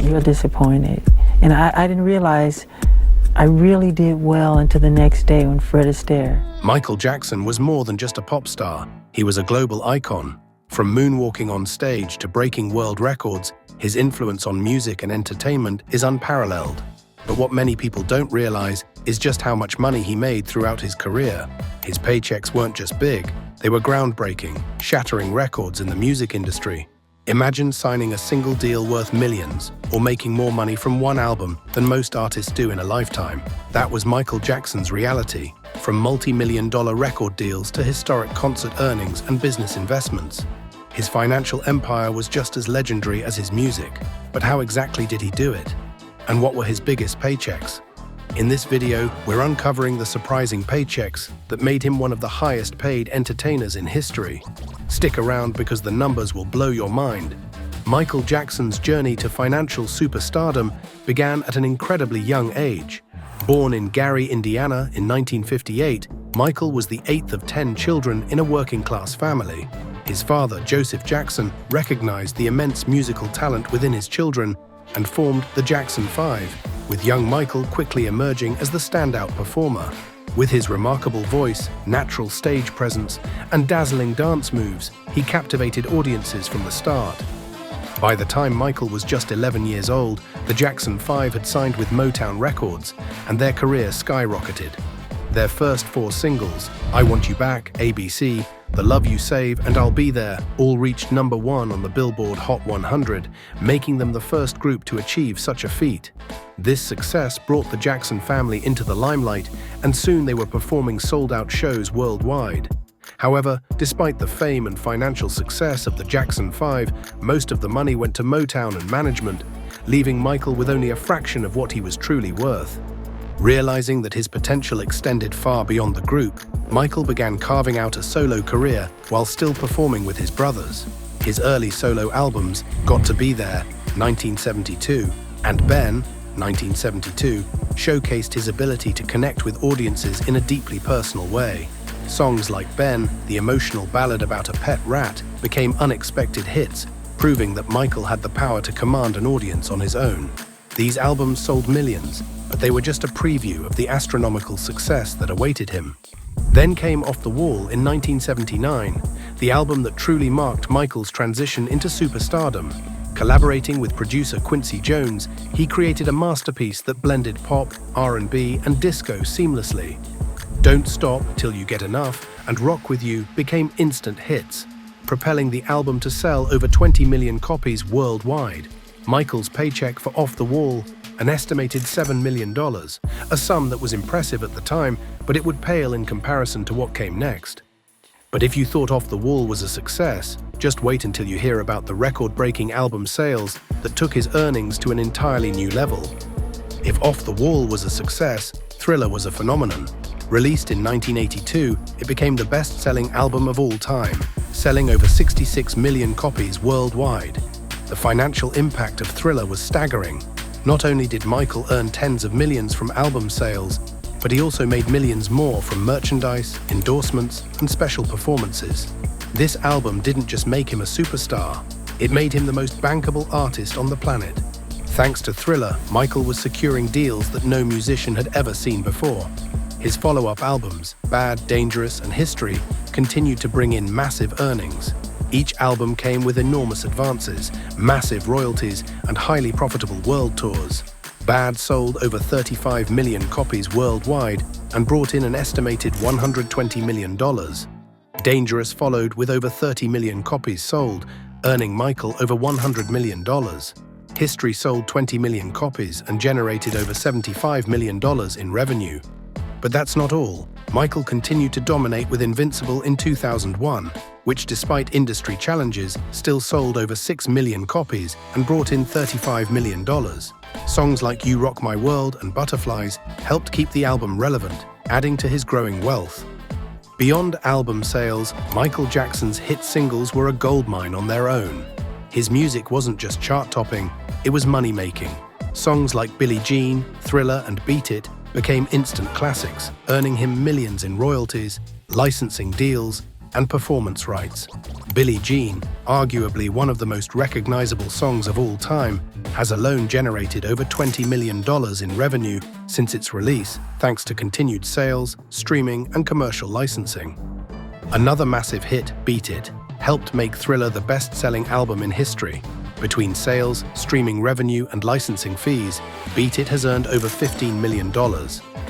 you're disappointed. And I didn't realize I really did well until the next day when Fred Astaire. Michael Jackson was more than just a pop star. He was a global icon. From moonwalking on stage to breaking world records, his influence on music and entertainment is unparalleled. But what many people don't realize is just how much money he made throughout his career. His paychecks weren't just big, they were groundbreaking, shattering records in the music industry. Imagine signing a single deal worth millions, or making more money from one album than most artists do in a lifetime. That was Michael Jackson's reality, from multi-million-dollar record deals to historic concert earnings and business investments. His financial empire was just as legendary as his music. But how exactly did he do it? And what were his biggest paychecks? In this video, we're uncovering the surprising paychecks that made him one of the highest paid entertainers in history. Stick around because the numbers will blow your mind. Michael Jackson's journey to financial superstardom began at an incredibly young age. Born in Gary, Indiana in 1958, Michael was the 8th of 10 children in a working-class family. His father, Joseph Jackson, recognized the immense musical talent within his children and formed the Jackson 5, with young Michael quickly emerging as the standout performer. With his remarkable voice, natural stage presence, and dazzling dance moves, he captivated audiences from the start. By the time Michael was just 11 years old, the Jackson 5 had signed with Motown Records, and their career skyrocketed. Their first 4 singles, I Want You Back, ABC, The Love You Save, and I'll Be There, all reached #1 on the Billboard Hot 100, making them the first group to achieve such a feat. This success brought the Jackson family into the limelight, and soon they were performing sold-out shows worldwide. However, despite the fame and financial success of the Jackson 5, most of the money went to Motown and management, leaving Michael with only a fraction of what he was truly worth. Realizing that his potential extended far beyond the group, Michael began carving out a solo career while still performing with his brothers. His early solo albums, Got to Be There, 1972, and Ben, 1972, showcased his ability to connect with audiences in a deeply personal way. Songs like Ben, the emotional ballad about a pet rat, became unexpected hits, proving that Michael had the power to command an audience on his own. These albums sold millions, but they were just a preview of the astronomical success that awaited him. Then came Off the Wall in 1979, the album that truly marked Michael's transition into superstardom. Collaborating with producer Quincy Jones, he created a masterpiece that blended pop, R&B, and disco seamlessly. Don't Stop Till You Get Enough and Rock With You became instant hits, propelling the album to sell over 20 million copies worldwide. Michael's paycheck for Off the Wall, an estimated $7 million, a sum that was impressive at the time, but it would pale in comparison to what came next. But if you thought Off the Wall was a success, just wait until you hear about the record-breaking album sales that took his earnings to an entirely new level. If Off the Wall was a success, Thriller was a phenomenon. Released in 1982, it became the best-selling album of all time, selling over 66 million copies worldwide. The financial impact of Thriller was staggering. Not only did Michael earn tens of millions from album sales, but he also made millions more from merchandise, endorsements, and special performances. This album didn't just make him a superstar, it made him the most bankable artist on the planet. Thanks to Thriller, Michael was securing deals that no musician had ever seen before. His follow-up albums, Bad, Dangerous, and History, continued to bring in massive earnings. Each album came with enormous advances, massive royalties, and highly profitable world tours. Bad sold over 35 million copies worldwide and brought in an estimated $120 million. Dangerous followed with over 30 million copies sold, earning Michael over $100 million. History sold 20 million copies and generated over $75 million in revenue. But that's not all. Michael continued to dominate with Invincible in 2001, which despite industry challenges, still sold over 6 million copies and brought in $35 million. Songs like You Rock My World and Butterflies helped keep the album relevant, adding to his growing wealth. Beyond album sales, Michael Jackson's hit singles were a goldmine on their own. His music wasn't just chart-topping, it was money-making. Songs like Billie Jean, Thriller, and Beat It became instant classics, earning him millions in royalties, licensing deals, and performance rights. Billie Jean, arguably one of the most recognizable songs of all time, has alone generated over $20 million in revenue since its release, thanks to continued sales, streaming, and commercial licensing. Another massive hit, Beat It, helped make Thriller the best-selling album in history. Between sales, streaming revenue, and licensing fees, Beat It has earned over $15 million.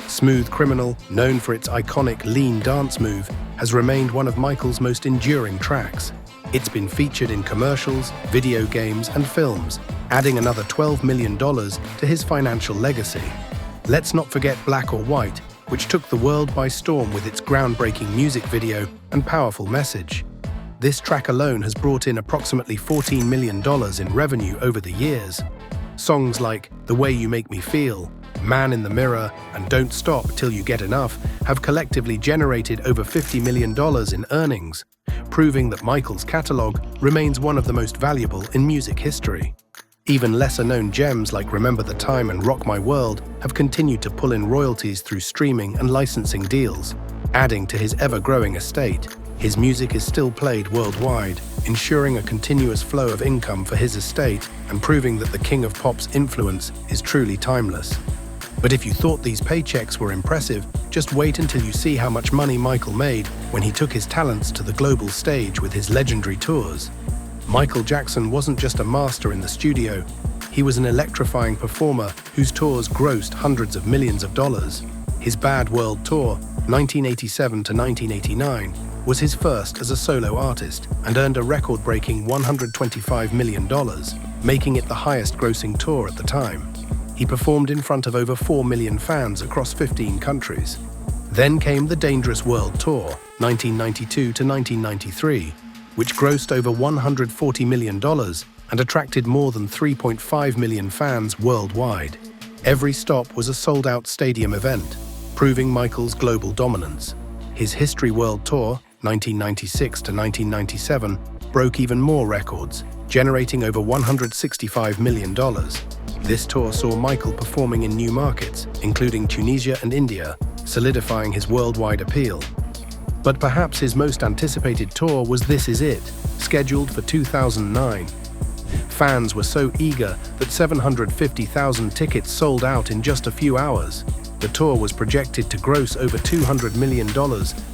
Smooth Criminal, known for its iconic lean dance move, has remained one of Michael's most enduring tracks. It's been featured in commercials, video games, and films, adding another $12 million to his financial legacy. Let's not forget Black or White, which took the world by storm with its groundbreaking music video and powerful message. This track alone has brought in approximately $14 million in revenue over the years. Songs like The Way You Make Me Feel, Man in the Mirror, and Don't Stop Till You Get Enough have collectively generated over $50 million in earnings, proving that Michael's catalog remains one of the most valuable in music history. Even lesser-known gems like Remember the Time and Rock My World have continued to pull in royalties through streaming and licensing deals. Adding to his ever-growing estate, his music is still played worldwide, ensuring a continuous flow of income for his estate and proving that the King of Pop's influence is truly timeless. But if you thought these paychecks were impressive, just wait until you see how much money Michael made when he took his talents to the global stage with his legendary tours. Michael Jackson wasn't just a master in the studio, he was an electrifying performer whose tours grossed hundreds of millions of dollars. His Bad World Tour, 1987 to 1989, was his first as a solo artist and earned a record-breaking $125 million, making it the highest-grossing tour at the time. He performed in front of over 4 million fans across 15 countries. Then came the Dangerous World Tour, 1992 to 1993, which grossed over $140 million and attracted more than 3.5 million fans worldwide. Every stop was a sold-out stadium event, proving Michael's global dominance. His History World Tour, 1996 to 1997, broke even more records, generating over $165 million. This tour saw Michael performing in new markets, including Tunisia and India, solidifying his worldwide appeal. But perhaps his most anticipated tour was This Is It, scheduled for 2009. Fans were so eager that 750,000 tickets sold out in just a few hours. The tour was projected to gross over $200 million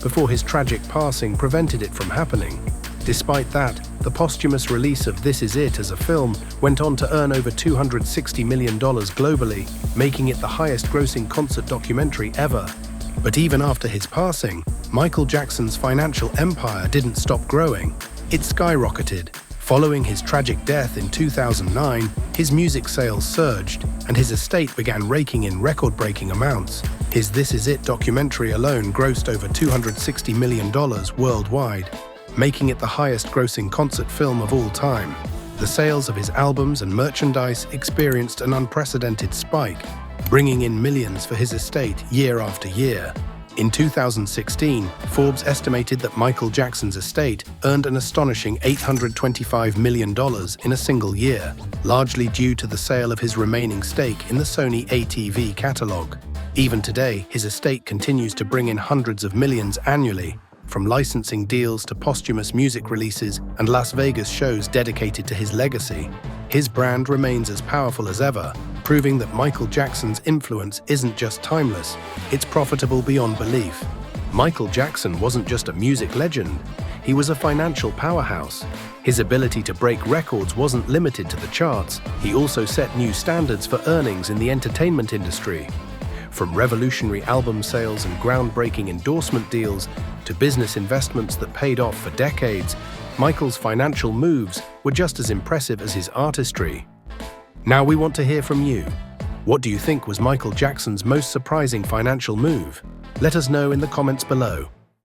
before his tragic passing prevented it from happening. Despite that, the posthumous release of This Is It as a film went on to earn over $260 million globally, making it the highest-grossing concert documentary ever. But even after his passing, Michael Jackson's financial empire didn't stop growing. It skyrocketed. Following his tragic death in 2009, his music sales surged, and his estate began raking in record-breaking amounts. His This Is It documentary alone grossed over $260 million worldwide, making it the highest-grossing concert film of all time. The sales of his albums and merchandise experienced an unprecedented spike, bringing in millions for his estate year after year. In 2016, Forbes estimated that Michael Jackson's estate earned an astonishing $825 million in a single year, largely due to the sale of his remaining stake in the Sony ATV catalog. Even today, his estate continues to bring in hundreds of millions annually, from licensing deals to posthumous music releases and Las Vegas shows dedicated to his legacy. His brand remains as powerful as ever, proving that Michael Jackson's influence isn't just timeless, it's profitable beyond belief. Michael Jackson wasn't just a music legend, he was a financial powerhouse. His ability to break records wasn't limited to the charts, he also set new standards for earnings in the entertainment industry. From revolutionary album sales and groundbreaking endorsement deals to business investments that paid off for decades, Michael's financial moves were just as impressive as his artistry. Now we want to hear from you. What do you think was Michael Jackson's most surprising financial move? Let us know in the comments below.